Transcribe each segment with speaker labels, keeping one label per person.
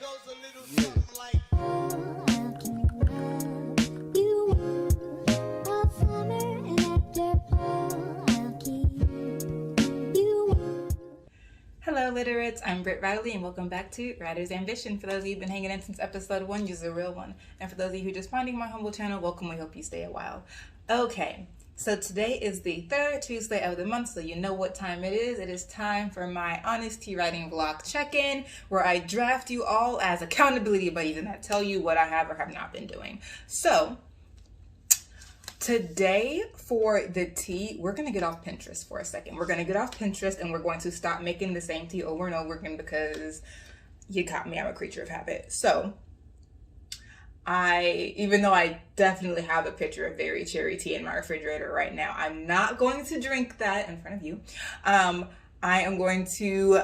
Speaker 1: goes a little something like.
Speaker 2: Hello Literates, I'm Britt Riley and welcome back to Writer's Ambition. For those of you who've been hanging in since episode 1, you're the real one. And for those of you who are just finding my humble channel, welcome, we hope you stay a while. Okay, so today is the third Tuesday of the month, so you know what time it is. It is time for my Honest Tea Writing Vlog check-in, where I draft you all as accountability buddies and I tell you what I have or have not been doing. So, today for the tea, we're going to get off Pinterest for a second. We're going to get off Pinterest and we're going to stop making the same tea over and over again because you got me, I'm a creature of habit. So even though I definitely have a picture of berry cherry tea in my refrigerator right now, I'm not going to drink that in front of you. I am going to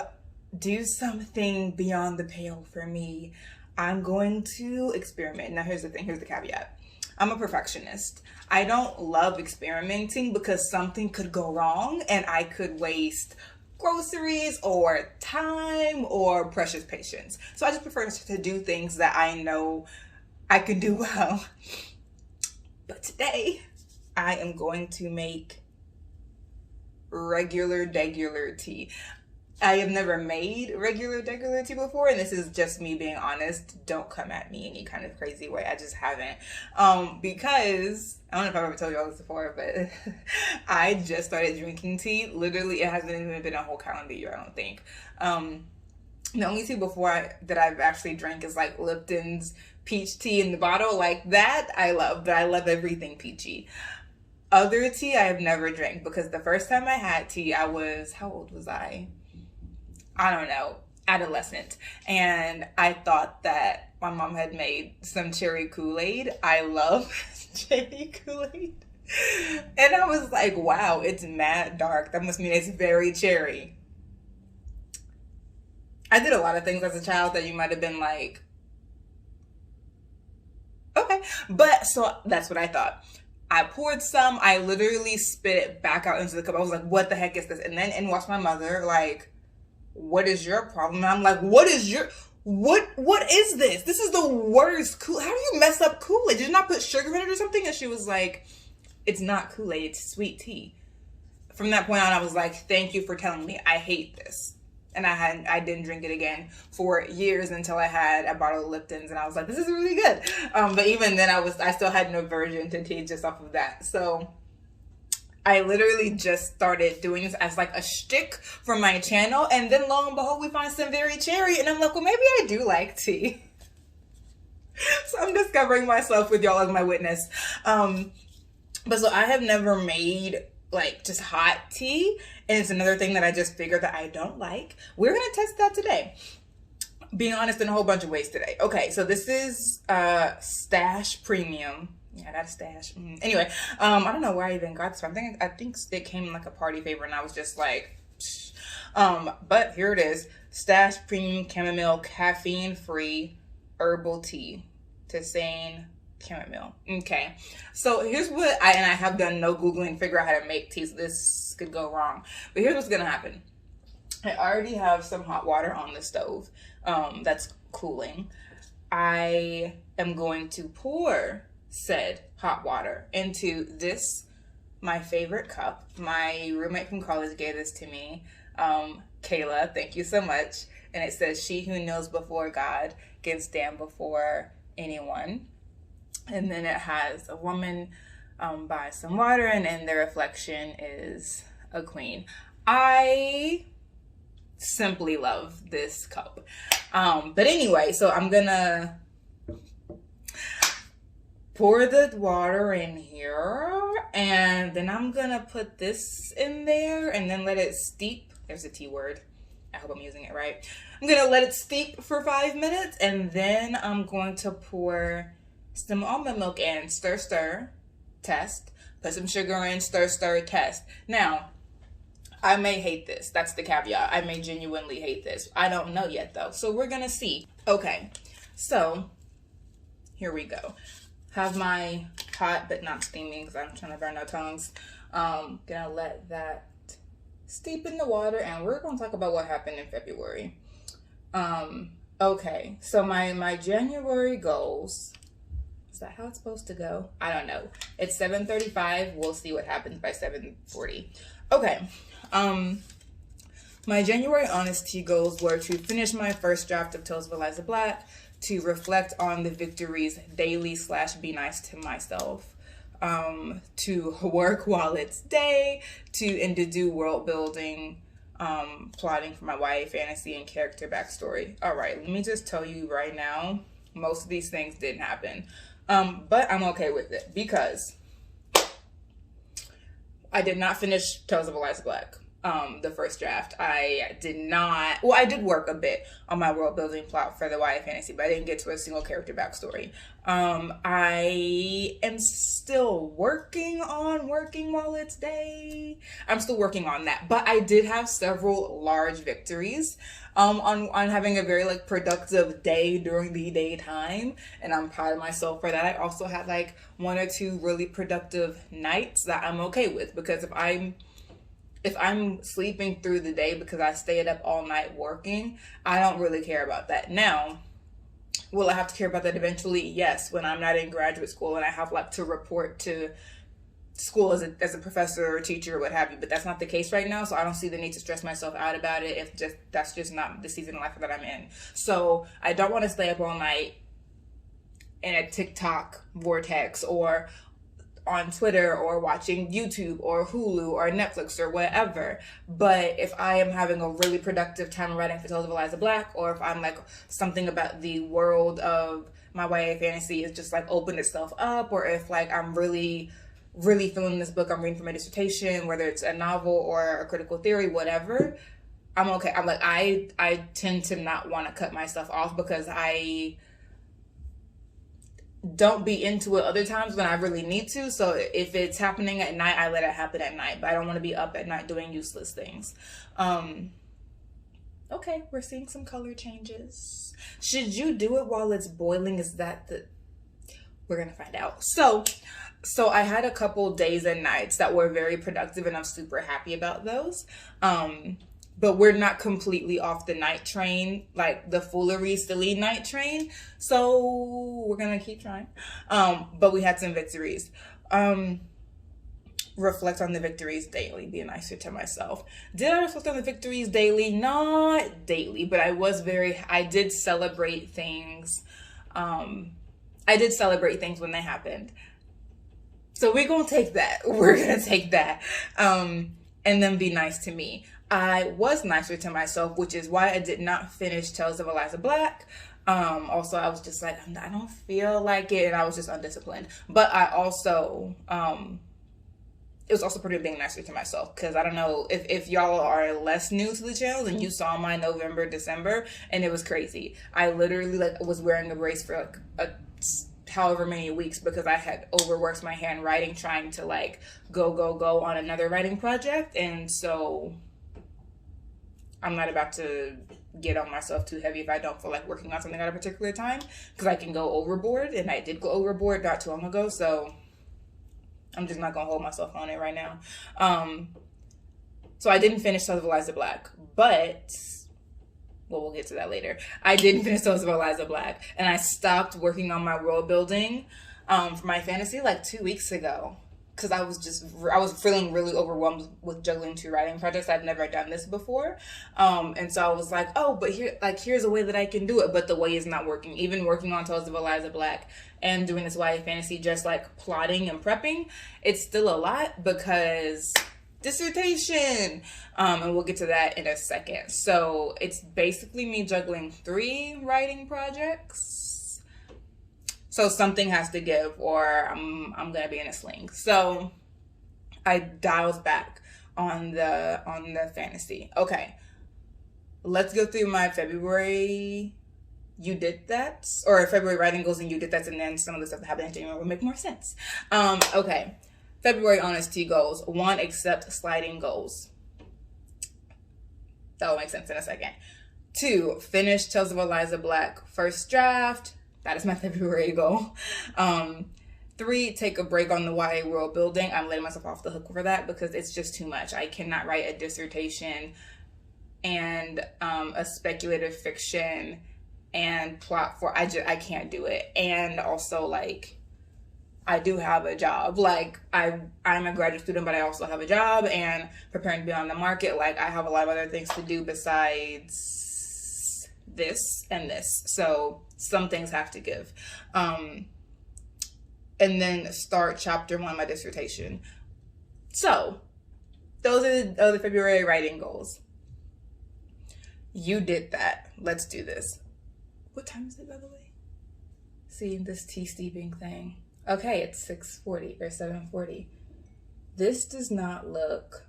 Speaker 2: do something beyond the pale for me. I'm going to experiment. Now here's the thing, here's the caveat. I'm a perfectionist. I don't love experimenting because something could go wrong and I could waste groceries or time or precious patience. So I just prefer to do things that I know I can do well. But today I am going to make regular tea. I have never made regular tea before, and this is just me being honest. Don't come at me any kind of crazy way. I just haven't. Because, I don't know if I've ever told you all this before, but I just started drinking tea. Literally, it hasn't even been a whole calendar year, I don't think. The only tea before that I've actually drank is like Lipton's peach tea in the bottle. Like that, I love, but I love everything peachy. Other tea I have never drank because the first time I had tea, how old was I? I don't know, adolescent. And I thought that my mom had made some cherry Kool-Aid. I love cherry Kool-Aid. And I was like, wow, it's mad dark. That must mean it's very cherry. I did a lot of things as a child that you might have been like, okay. But so that's what I thought. I poured some, I literally spit it back out into the cup. I was like, what the heck is this? And then watched my mother like, what is your problem? And I'm like, what is this? This is the worst How do you mess up Kool-Aid? Did you not put sugar in it or something? And she was like, it's not Kool-Aid, it's sweet tea. From that point on, I was like, thank you for telling me. I hate this. And I didn't drink it again for years until I had a bottle of Lipton's and I was like, this is really good. But even then I still had an aversion to tea just off of that. So I literally just started doing this as like a shtick for my channel. And then lo and behold, we find some very cherry. And I'm like, well, maybe I do like tea. So I'm discovering myself with y'all as my witness. But so I have never made like just hot tea. And it's another thing that I just figured that I don't like. We're going to test that today. Being honest in a whole bunch of ways today. Okay, so this is Stash Premium. Yeah, that's Stash. Anyway, I don't know where I even got this from. I think it came in like a party favor and I was just like, psh. But here it is. Stash Premium Chamomile Caffeine-Free Herbal Tea. Tisane Chamomile. Okay. So here's what I have done no Googling to figure out how to make tea. So this could go wrong. But here's what's going to happen. I already have some hot water on the stove that's cooling. I am going to pour said hot water into this, my favorite cup. My roommate from college gave this to me. Kayla, thank you so much. And it says, she who knows before God can stand before anyone. And then it has a woman by some water, and then the reflection is a queen. I simply love this cup. But anyway, so I'm gonna pour the water in here, and then I'm gonna put this in there and then let it steep. There's a T word. I hope I'm using it right. I'm gonna let it steep for 5 minutes, and then I'm going to pour some almond milk in, stir, test. Put some sugar in, stir, test. Now, I may hate this. That's the caveat. I may genuinely hate this. I don't know yet though. So we're gonna see. Okay, so here we go. Have my hot but not steaming because I'm trying to burn our tongues. Gonna let that steep in the water, and we're gonna talk about what happened in February. Okay, so my January goals. Is that how it's supposed to go? I don't know. It's 7:35. We'll see what happens by 7:40. Okay. Um my January honesty goals were to finish my first draft of Tales of Eliza Black, to reflect on the victories daily / be nice to myself, to work while it's day, and to do world building, plotting for my YA fantasy and character backstory. All right, let me just tell you right now, most of these things didn't happen. But I'm okay with it because I did not finish Tales of Eliza Black. The first draft. I did not. Well, I did work a bit on my world building plot for the YA fantasy, but I didn't get to a single character backstory. I am still working on working while it's day. I'm still working on that, but I did have several large victories. On having a very like productive day during the daytime, and I'm proud of myself for that. I also had like 1 or 2 really productive nights that I'm okay with, because if I'm sleeping through the day because I stayed up all night working, I don't really care about that. Now, will I have to care about that eventually? Yes, when I'm not in graduate school and I have like to report to school as a professor or teacher or what have you, but that's not the case right now, so I don't see the need to stress myself out about it if that's just not the season of life that I'm in. So I don't want to stay up all night in a TikTok vortex or on Twitter or watching YouTube or Hulu or Netflix or whatever. But if I am having a really productive time writing for Tales of Eliza Black, or if I'm like something about the world of my YA fantasy is just like opened itself up, or if like I'm really feeling this book I'm reading for my dissertation, whether it's a novel or a critical theory, whatever, I'm okay. I'm like, I tend to not want to cut myself off because I don't be into it other times when I really need to. So if it's happening at night, I let it happen at night, but I don't want to be up at night doing useless things. Okay, we're seeing some color changes. Should you do it while it's boiling? Is that we're gonna find out. So I had a couple days and nights that were very productive, and I'm super happy about those. But we're not completely off the night train, like the foolery, silly night train. So we're gonna keep trying. But we had some victories. Reflect on the victories daily, be nicer to myself. Did I reflect on the victories daily? Not daily, but I did celebrate things. I did celebrate things when they happened. So we're gonna take that. We're gonna take that. And then be nice to me. I was nicer to myself, which is why I did not finish Tales of Eliza Black. Also, I was just like, I don't feel like it, and I was just undisciplined. But I also, it was also pretty being nicer to myself, because I don't know if y'all are less new to the channel and you saw my November, December, and it was crazy. I literally like was wearing a brace for like however many weeks because I had overworked my handwriting trying to like go on another writing project, and so I'm not about to get on myself too heavy if I don't feel like working on something at a particular time, because I can go overboard, and I did go overboard not too long ago, so I'm just not gonna hold myself on it right now. So I didn't finish Tales of Eliza Black, but we'll get to that later. I didn't finish Tales of Eliza Black, and I stopped working on my world building for my fantasy like 2 weeks ago, because I was feeling really overwhelmed with juggling 2 writing projects. I've never done this before. And so I was like, oh, but here's a way that I can do it. But the way is not working. Even working on Tales of Eliza Black and doing this YA fantasy, just like plotting and prepping, it's still a lot because dissertation. And we'll get to that in a second. So it's basically me juggling 3 writing projects. So something has to give, or I'm gonna be in a sling. So I dialed back on the fantasy. Okay, let's go through my February you did that, or February writing goals and you did that, and then some of the stuff that happened in January will make more sense. Okay, February honesty goals. 1, accept sliding goals. That will make sense in a second. 2, finish Tales of Eliza Black first draft. That is my February goal. 3, take a break on the YA world building. I'm letting myself off the hook for that because it's just too much. I cannot write a dissertation and a speculative fiction and plot for, I can't do it. And also, like, I do have a job. Like, I'm a graduate student, but I also have a job and preparing to be on the market. Like, I have a lot of other things to do besides this and this. So some things have to give. And then start chapter 1 of my dissertation. So those are the February writing goals. You did that. Let's do this. What time is it, by the way? See, this tea steeping thing. Okay, it's 6:40 or 7:40. This does not look...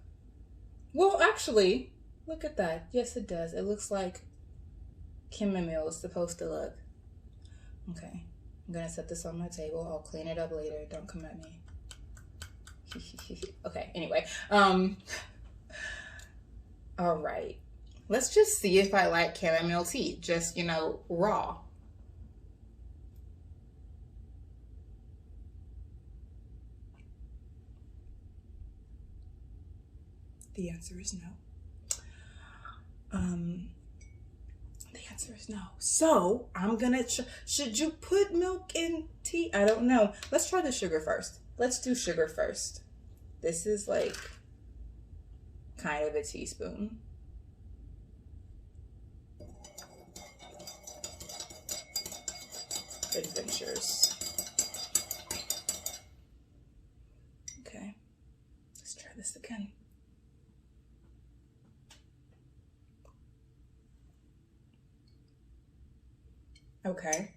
Speaker 2: Well, actually, look at that. Yes, it does. It looks like chamomile is supposed to look. Okay, I'm gonna set this on my table. I'll clean it up later. Don't come at me. Okay, anyway. All right. Let's just see if I like chamomile tea. Just, raw. The answer is no. The answer is no. So I'm gonna, should you put milk in tea? I don't know. Let's try the sugar first. Let's do sugar first. This is like kind of a teaspoon. Adventures. Okay, let's try this again. Okay.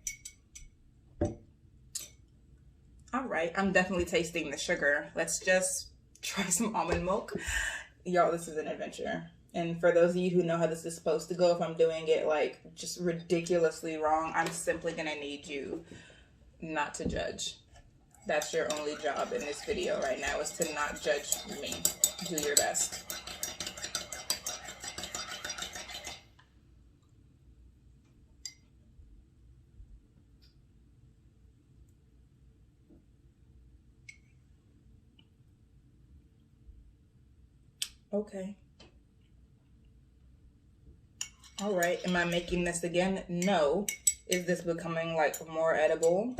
Speaker 2: All right, I'm definitely tasting the sugar. Let's just try some almond milk. Y'all, this is an adventure. And for those of you who know how this is supposed to go, if I'm doing it like just ridiculously wrong, I'm simply gonna need you not to judge. That's your only job in this video right now, is to not judge me. Do your best. Okay. All right, am I making this again? No. Is this becoming like more edible?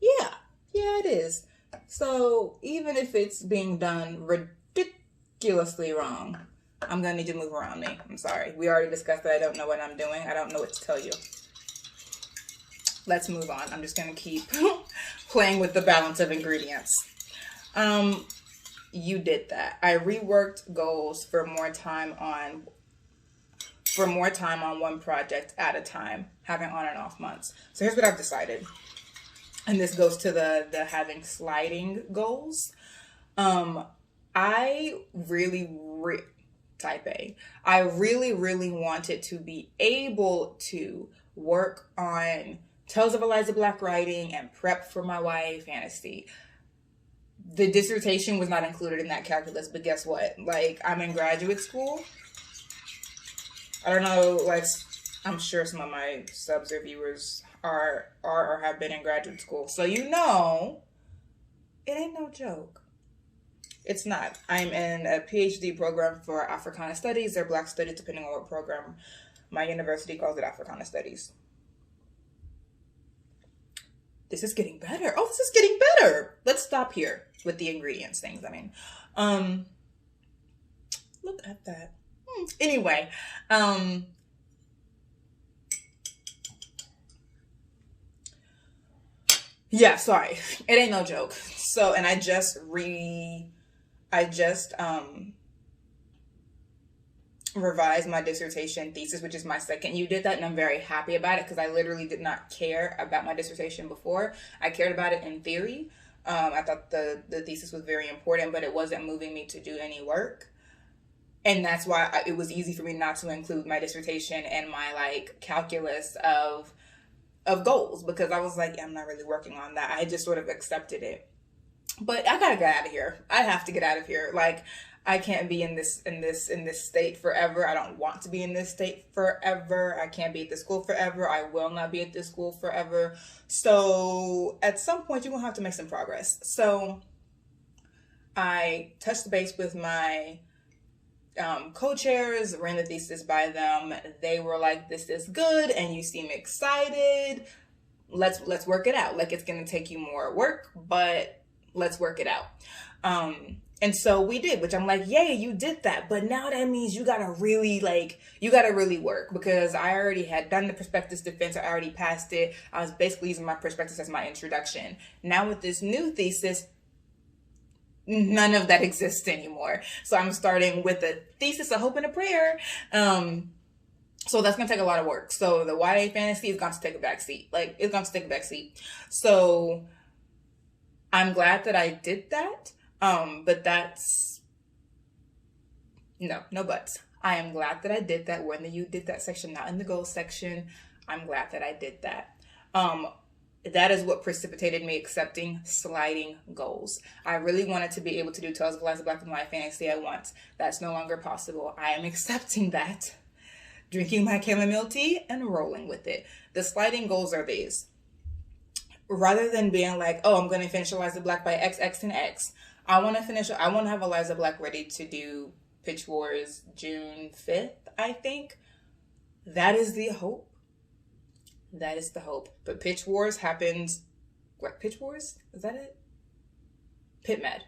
Speaker 2: Yeah, it is. So even if it's being done ridiculously wrong, I'm gonna need you to move around me. I'm sorry. We already discussed that I don't know what I'm doing. I don't know what to tell you. Let's move on. I'm just gonna keep playing with the balance of ingredients. You did that. I reworked goals for more time on one project at a time, having on and off months. So here's what I've decided. And this goes to the having sliding goals. I really wanted to be able to work on Tales of Eliza Black writing and prep for my YA fantasy. The dissertation was not included in that calculus, but guess what? Like, I'm in graduate school. I don't know, like, I'm sure some of my subs or viewers are or have been in graduate school. So it ain't no joke. It's not. I'm in a PhD program for Africana Studies or Black Studies, depending on what program. My university calls it Africana Studies. This is getting better. Oh, this is getting better. Let's stop here with the ingredients things. I mean, look at that. Anyway, yeah, sorry. It ain't no joke. So, and I just revised my dissertation thesis, which is my second You Did That, and I'm very happy about it because I literally did not care about my dissertation before. I cared about it in theory. I thought the thesis was very important, but it wasn't moving me to do any work. And that's why it was easy for me not to include my dissertation and my like calculus of goals, because I was like, I'm not really working on that. I just sort of accepted it. But I gotta get out of here. I have to get out of here. Like, I can't be in this state forever. I don't want to be in this state forever. I can't be at this school forever. I will not be at this school forever. So at some point, you're gonna have to make some progress. So I touched base with my co-chairs, ran the thesis by them. They were like, this is good and you seem excited. Let's work it out. Like, it's going to take you more work, but let's work it out. And so we did, which I'm like, yay, you did that. But now that means you gotta really work, because I already had done the prospectus defense. I already passed it. I was basically using my prospectus as my introduction. Now with this new thesis, none of that exists anymore. So I'm starting with a thesis, a hope, and a prayer. So that's going to take a lot of work. So the YA fantasy is going to take a back seat. Like, it's going to take a back seat. So I'm glad that I did that. But that's, no buts. I am glad that I did that. We're in the you did that section, not in the goals section. I'm glad that I did that. That is what precipitated me accepting sliding goals. I really wanted to be able to do Tales of Eliza Black and YA fantasy at once. That's no longer possible. I am accepting that, drinking my chamomile tea and rolling with it. The sliding goals are these. Rather than being like, oh, I'm going to finish Eliza Black by X, X, and X, I want to have Eliza Black ready to do Pitch Wars June 5th, I think. That is the hope. That is the hope. But Pitch Wars happens... What, Pitch Wars? Is that it? Pit Mad.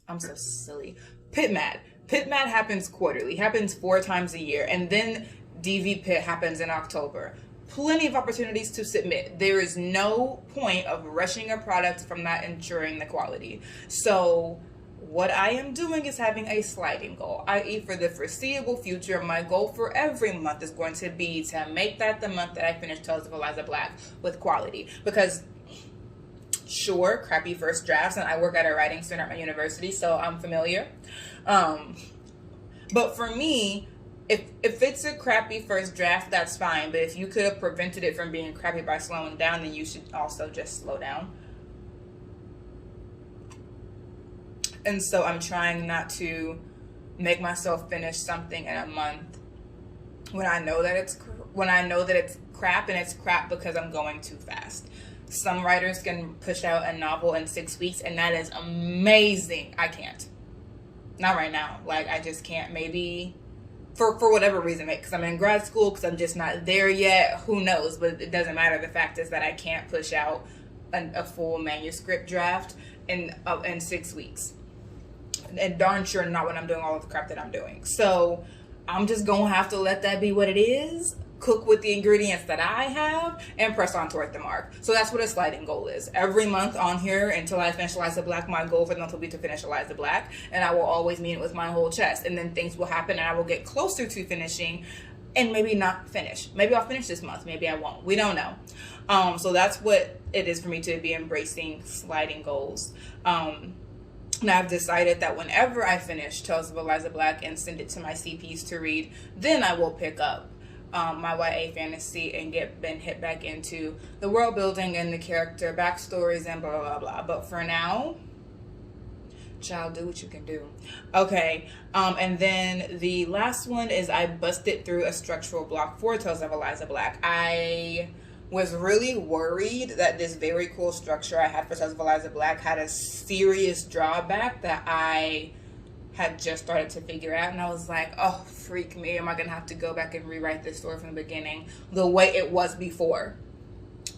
Speaker 2: I'm so silly. Pit Mad. Pit Mad happens quarterly. Happens 4 times a year. And then DV Pit happens in October. Plenty of opportunities to submit. There is no point of rushing a product from not ensuring the quality. So what I am doing is having a sliding goal, i.e. for the foreseeable future, my goal for every month is going to be to make that the month that I finish Tales of Eliza Black with quality. Because sure, crappy first drafts, and I work at a writing center at my university, so I'm familiar. But for me, if it's a crappy first draft, that's fine. But if you could have prevented it from being crappy by slowing down, then you should also just slow down. And so I'm trying not to make myself finish something in a month when I know that it's crap, and it's crap because I'm going too fast. Some writers can push out a novel in 6 weeks, and that is amazing. I can't. Not right now. Like, I just can't. Maybe for whatever reason, because I'm in grad school, because I'm just not there yet. Who knows? But it doesn't matter. The fact is that I can't push out a full manuscript draft in 6 weeks. And darn sure not when I'm doing all of the crap that I'm doing. So I'm just going to have to let that be what it is. Cook with the ingredients that I have and press on toward the mark. So that's what a sliding goal is. Every month on here until I finish Eliza Black, my goal for the month will be to finish Eliza Black. And I will always mean it with my whole chest. And then things will happen and I will get closer to finishing and maybe not finish. Maybe I'll finish this month. Maybe I won't. We don't know. So that's what it is for me to be embracing sliding goals. Now I've decided that whenever I finish Tales of Eliza Black and send it to my CPs to read, then I will pick up my YA fantasy and hit back into the world building and the character backstories and blah, blah, blah. But for now, child, do what you can do. Okay, and then the last one is I busted through a structural block for Tales of Eliza Black. I was really worried that this very cool structure I had for Tales of Eliza Black had a serious drawback that I had just started to figure out, and I was like, oh, freak me, am I gonna have to go back and rewrite this story from the beginning the way it was before?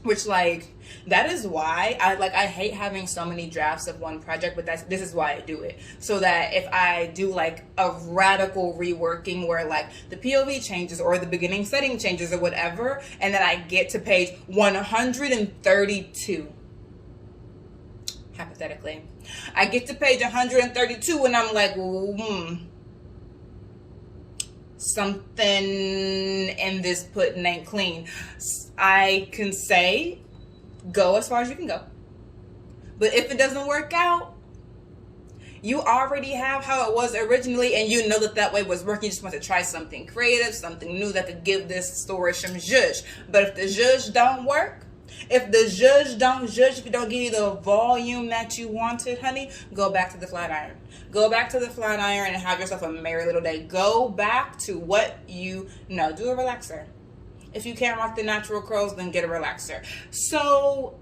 Speaker 2: Which, like, that is why I hate having so many drafts of one project, but this is why I do it. So that if I do like a radical reworking where like the POV changes or the beginning setting changes or whatever, and then I get to page 132, hypothetically, I get to page 132 and I'm like, something in this pudding ain't clean. I can say, go as far as you can go. But if it doesn't work out, you already have how it was originally, and you know that way was working. You just want to try something creative, something new that could give this story some zhuzh. But if the zhuzh don't work, if the zhuzh don't zhuzh, if it don't give you the volume that you wanted, honey, go back to the flat iron. Go back to the flat iron and have yourself a merry little day. Go back to what you know. Do a relaxer. If you can't rock the natural curls, then get a relaxer. So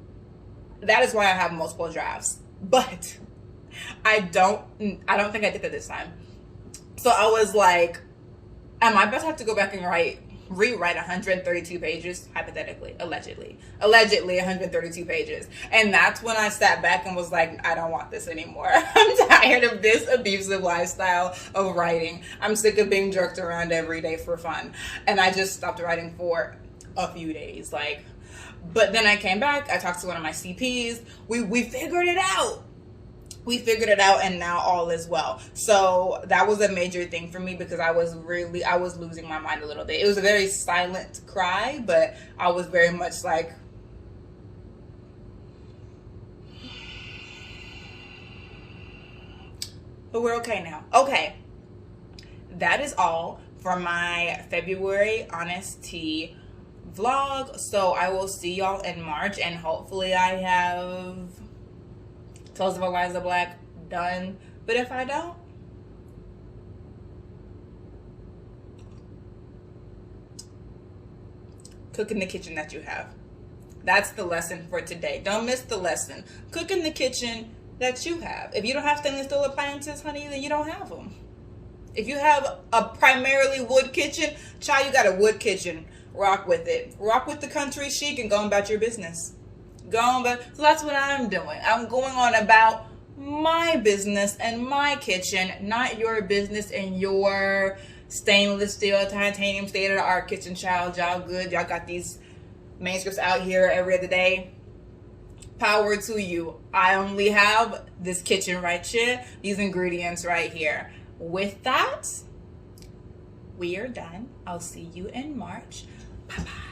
Speaker 2: that is why I have multiple drafts. But I don't think I did that this time. So I was like, am I about to have to go back and rewrite 132 pages, hypothetically, allegedly 132 pages. And that's when I sat back and was like, I don't want this anymore. I'm tired of this abusive lifestyle of writing. I'm sick of being jerked around every day for fun. And I just stopped writing for a few days. But then I came back, I talked to one of my CPs, we figured it out. And now all is well. So that was a major thing for me because I was losing my mind a little bit. It was a very silent cry, but I was very much like, but we're okay now. Okay. That is all for my February Honest Tea vlog. So I will see y'all in March, and hopefully I have Tales of Eliza Black done. But if I don't, cook in the kitchen that you have. That's the lesson for today. Don't miss the lesson. Cook in the kitchen that you have. If you don't have stainless steel appliances, honey, then you don't have them. If you have a primarily wood kitchen, child, you got a wood kitchen. Rock with it. Rock with the country chic and go about your business. So that's what I'm doing. I'm going on about my business and my kitchen, not your business and your stainless steel, titanium, state-of-the-art kitchen, child. Y'all good. Y'all got these manuscripts out here every other day. Power to you. I only have this kitchen right here, these ingredients right here. With that, we are done. I'll see you in March. Bye-bye.